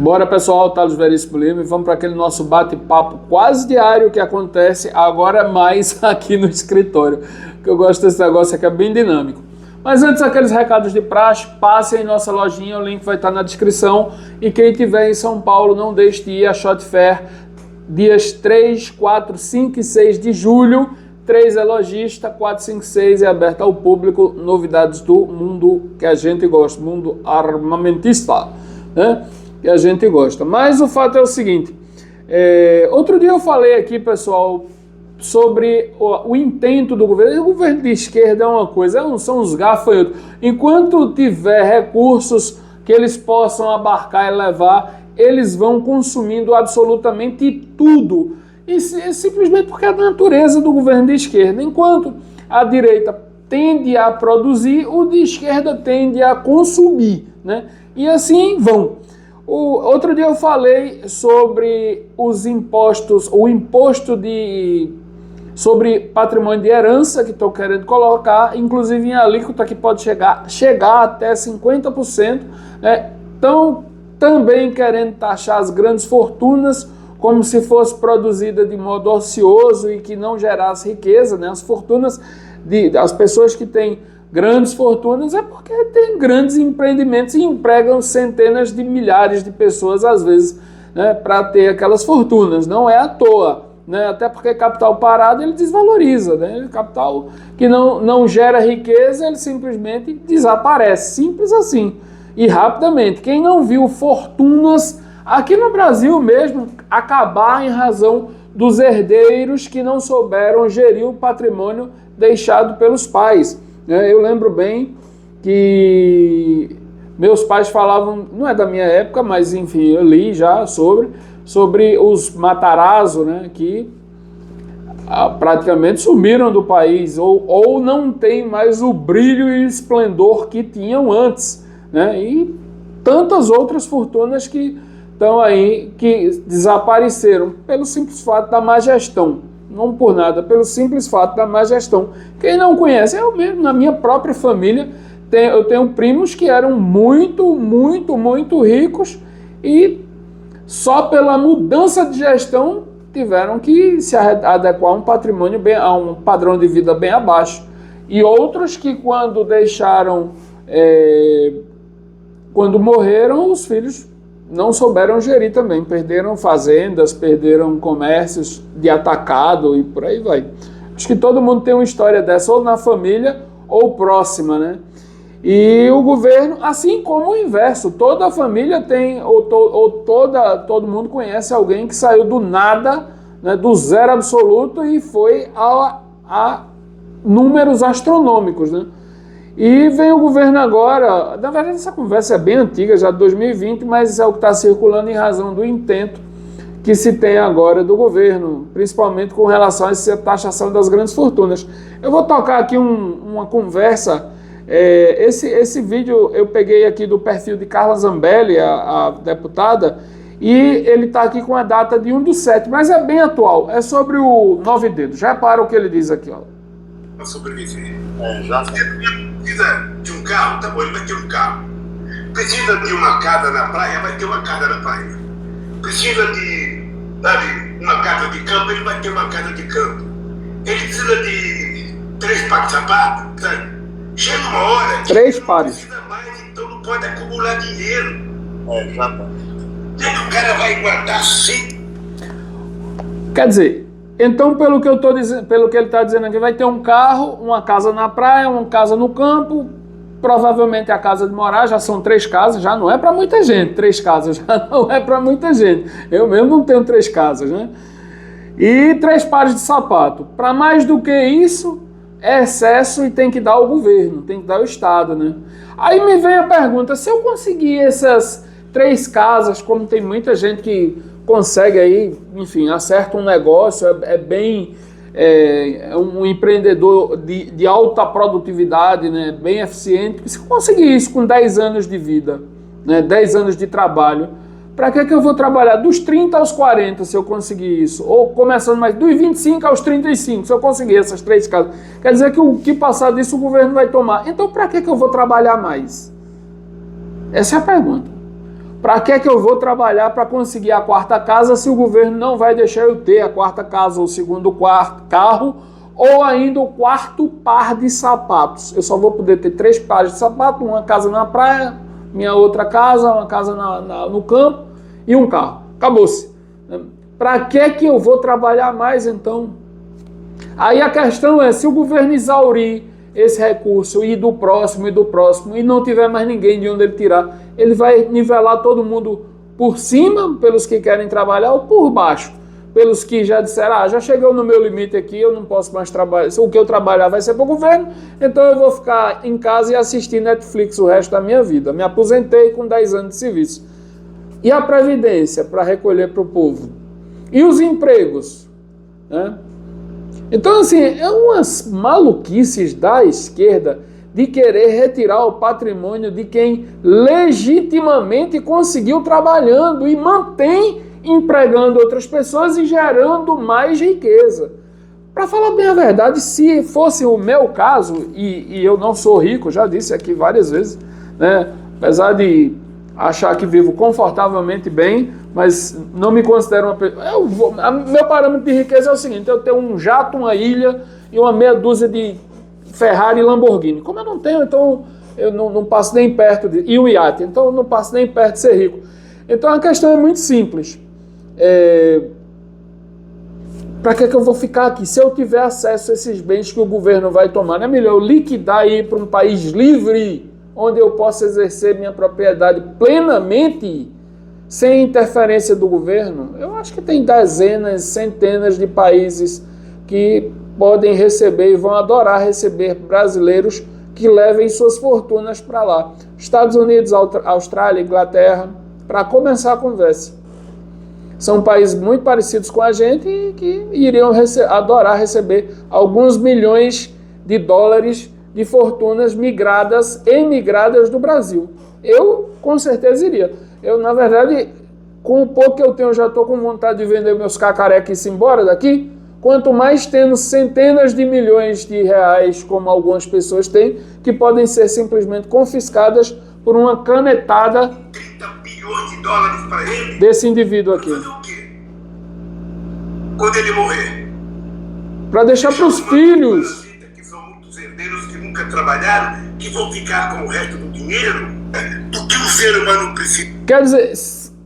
Bora, pessoal, Thales Veríssimo Lima, e vamos para aquele nosso bate-papo quase diário que acontece agora mais aqui no escritório, que eu gosto desse negócio aqui, é bem dinâmico. Mas antes, aqueles recados de praxe, passem em nossa lojinha, o link vai estar na descrição, e quem estiver em São Paulo, não deixe de ir à Shot Fair, dias 3, 4, 5 e 6 de julho, 3 é lojista, 4, 5, 6 é aberto ao público, novidades do mundo que a gente gosta, mundo armamentista, né? Que a gente gosta. Mas o fato é o seguinte, outro dia eu falei aqui, pessoal, sobre o intento do governo. O governo de esquerda é uma coisa, são os gafanhotos. Enquanto tiver recursos que eles possam abarcar e levar, eles vão consumindo absolutamente tudo. E simplesmente porque é a natureza do governo de esquerda. Enquanto a direita tende a produzir, o de esquerda tende a consumir, né? E assim vão. Outro dia eu falei sobre os impostos, o imposto sobre patrimônio de herança que estou querendo colocar, inclusive em alíquota que pode chegar até 50%. Estão também querendo taxar as grandes fortunas como se fosse produzida de modo ocioso e que não gerasse riqueza, né? As fortunas as pessoas que têm grandes fortunas é porque tem grandes empreendimentos e empregam centenas de milhares de pessoas, às vezes, né, para ter aquelas fortunas. Não é à toa, né? Até porque capital parado ele desvaloriza, né? Capital que não gera riqueza, ele simplesmente desaparece. Simples assim. E rapidamente. Quem não viu fortunas aqui no Brasil mesmo acabar em razão dos herdeiros que não souberam gerir o patrimônio deixado pelos pais. Eu lembro bem que meus pais falavam, não é da minha época, mas enfim, eu li já sobre os Matarazzo, né, que praticamente sumiram do país ou não tem mais o brilho e esplendor que tinham antes, né, e tantas outras fortunas que estão aí, que desapareceram pelo simples fato da má gestão. Não por nada, pelo simples fato da má gestão. Quem não conhece, eu mesmo, na minha própria família, eu tenho primos que eram muito, muito, muito ricos e só pela mudança de gestão tiveram que se adequar a um patrimônio, a um padrão de vida bem abaixo. E outros que quando quando morreram, os filhos não souberam gerir também, perderam fazendas, perderam comércios de atacado e por aí vai. Acho que todo mundo tem uma história dessa, ou na família ou próxima, né? E o governo, assim como o inverso, toda a família tem, todo mundo conhece alguém que saiu do nada, né, do zero absoluto e foi a números astronômicos, né? E vem o governo agora, na verdade essa conversa é bem antiga, já de 2020, mas é o que está circulando em razão do intento que se tem agora do governo, principalmente com relação a essa taxação das grandes fortunas. Eu vou tocar aqui uma conversa, esse vídeo eu peguei aqui do perfil de Carla Zambelli, a deputada, e ele está aqui com a data de 1/7, mas é bem atual, é sobre o 9 dedos. Já repara o que ele diz aqui, ó. Para sobreviver. Precisa de um carro, tá bom, ele vai ter um carro. Precisa de uma casa na praia, vai ter uma casa na praia. Precisa de, uma casa de campo, ele vai ter uma casa de campo. Ele precisa de 3 pares de sapato, sabe? Chega uma hora... 3 pares. Não precisa mais, então não pode acumular dinheiro. Já tá. O cara vai guardar assim. Quer dizer... Então, pelo que ele está dizendo aqui, vai ter um carro, uma casa na praia, uma casa no campo, provavelmente a casa de morar, já são 3 casas, já não é para muita gente, 3 casas já não é para muita gente. Eu mesmo não tenho 3 casas, né? E 3 pares de sapato. Para mais do que isso, é excesso e tem que dar ao governo, tem que dar ao Estado, né? Aí me vem a pergunta, se eu conseguir essas 3 casas, como tem muita gente que consegue aí, enfim, acerta um negócio, é um empreendedor de alta produtividade, né, bem eficiente. Se eu conseguir isso com 10 anos de vida, né, 10 anos de trabalho, para que eu vou trabalhar dos 30 aos 40 se eu conseguir isso? Ou começando mais, dos 25 aos 35, se eu conseguir essas 3 casas? Quer dizer que o que passar disso o governo vai tomar. Então para que eu vou trabalhar mais? Essa é a pergunta. Para que eu vou trabalhar para conseguir a quarta casa se o governo não vai deixar eu ter a quarta casa, ou o segundo carro, ou ainda o quarto par de sapatos? Eu só vou poder ter 3 pares de sapatos, uma casa na praia, minha outra casa, uma casa no campo e um carro. Acabou-se. Para que eu vou trabalhar mais então? Aí a questão é, se o governo exaurir esse recurso e do próximo e não tiver mais ninguém de onde ele tirar, ele vai nivelar todo mundo por cima, pelos que querem trabalhar, ou por baixo, pelos que já disseram, já chegou no meu limite aqui, eu não posso mais trabalhar, o que eu trabalhar vai ser para o governo, então eu vou ficar em casa e assistir Netflix o resto da minha vida. Me aposentei com 10 anos de serviço. E a previdência para recolher para o povo? E os empregos? Né? Então, assim, é umas maluquices da esquerda de querer retirar o patrimônio de quem legitimamente conseguiu trabalhando e mantém empregando outras pessoas e gerando mais riqueza. Para falar bem a verdade, se fosse o meu caso, e eu não sou rico, já disse aqui várias vezes, né? Apesar de achar que vivo confortavelmente bem, mas não me considero uma pessoa... Meu parâmetro de riqueza é o seguinte, eu tenho um jato, uma ilha e uma meia dúzia de Ferrari e Lamborghini. Como eu não tenho, então eu não passo nem perto de... E o iate, então eu não passo nem perto de ser rico. Então a questão é muito simples. Para que eu vou ficar aqui? Se eu tiver acesso a esses bens que o governo vai tomar, não é melhor eu liquidar e ir para um país livre, onde eu possa exercer minha propriedade plenamente, sem interferência do governo? Eu acho que tem dezenas, centenas de países que podem receber e vão adorar receber brasileiros que levem suas fortunas para lá. Estados Unidos, Austrália, Inglaterra, para começar a conversa. São países muito parecidos com a gente e que iriam adorar receber alguns milhões de dólares de fortunas emigradas do Brasil. Eu, com certeza, iria. Eu, na verdade, com o pouco que eu tenho, já estou com vontade de vender meus cacarecas e ir embora daqui. Quanto mais tendo centenas de milhões de reais, como algumas pessoas têm, que podem ser simplesmente confiscadas por uma canetada 30 bilhões de dólares para ele. Desse indivíduo aqui. Fazer o quê? Quando ele morrer? Para deixar para os filhos. Que são muitos herdeiros que nunca trabalharam, que vão ficar com o resto do dinheiro, do que o ser humano precisa. Quer dizer,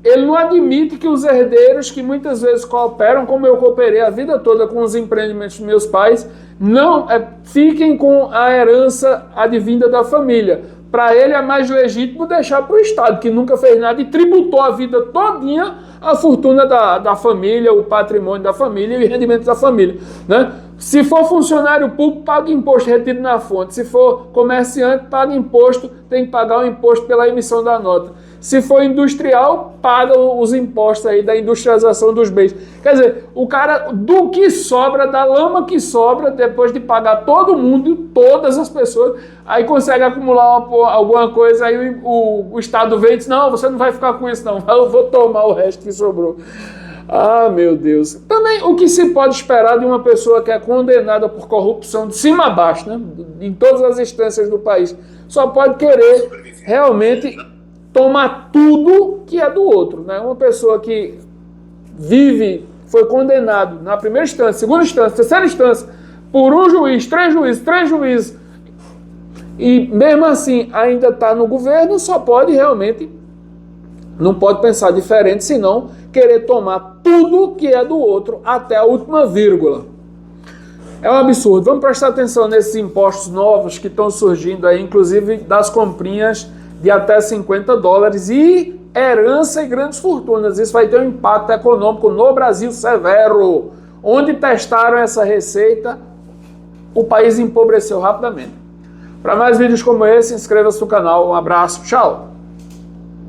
ele não admite que os herdeiros, que muitas vezes cooperam, como eu cooperei a vida toda com os empreendimentos dos meus pais, não fiquem com a herança advinda da família. Para ele é mais legítimo deixar para o Estado, que nunca fez nada e tributou a vida todinha a fortuna da família, o patrimônio da família e o rendimento da família, né? Se for funcionário público, paga imposto retido na fonte. Se for comerciante, paga imposto, tem que pagar o imposto pela emissão da nota. Se for industrial, paga os impostos aí da industrialização dos bens. Quer dizer, o cara, do que sobra, da lama que sobra, depois de pagar todo mundo, todas as pessoas, aí consegue acumular alguma coisa, aí o Estado vem e diz, não, você não vai ficar com isso não, eu vou tomar o resto que sobrou. Ah, meu Deus. Também o que se pode esperar de uma pessoa que é condenada por corrupção de cima a baixo, né? Em todas as instâncias do país, só pode querer realmente tomar tudo que é do outro, né? Uma pessoa que foi condenado na primeira instância, segunda instância, terceira instância, por um juiz, três juízes, e mesmo assim ainda está no governo, só pode realmente, não pode pensar diferente, senão querer tomar tudo que é do outro até a última vírgula. É um absurdo. Vamos prestar atenção nesses impostos novos que estão surgindo aí, inclusive das comprinhas de até $50 e herança e grandes fortunas. Isso vai ter um impacto econômico no Brasil severo. Onde testaram essa receita, o país empobreceu rapidamente. Para mais vídeos como esse, inscreva-se no canal. Um abraço, tchau!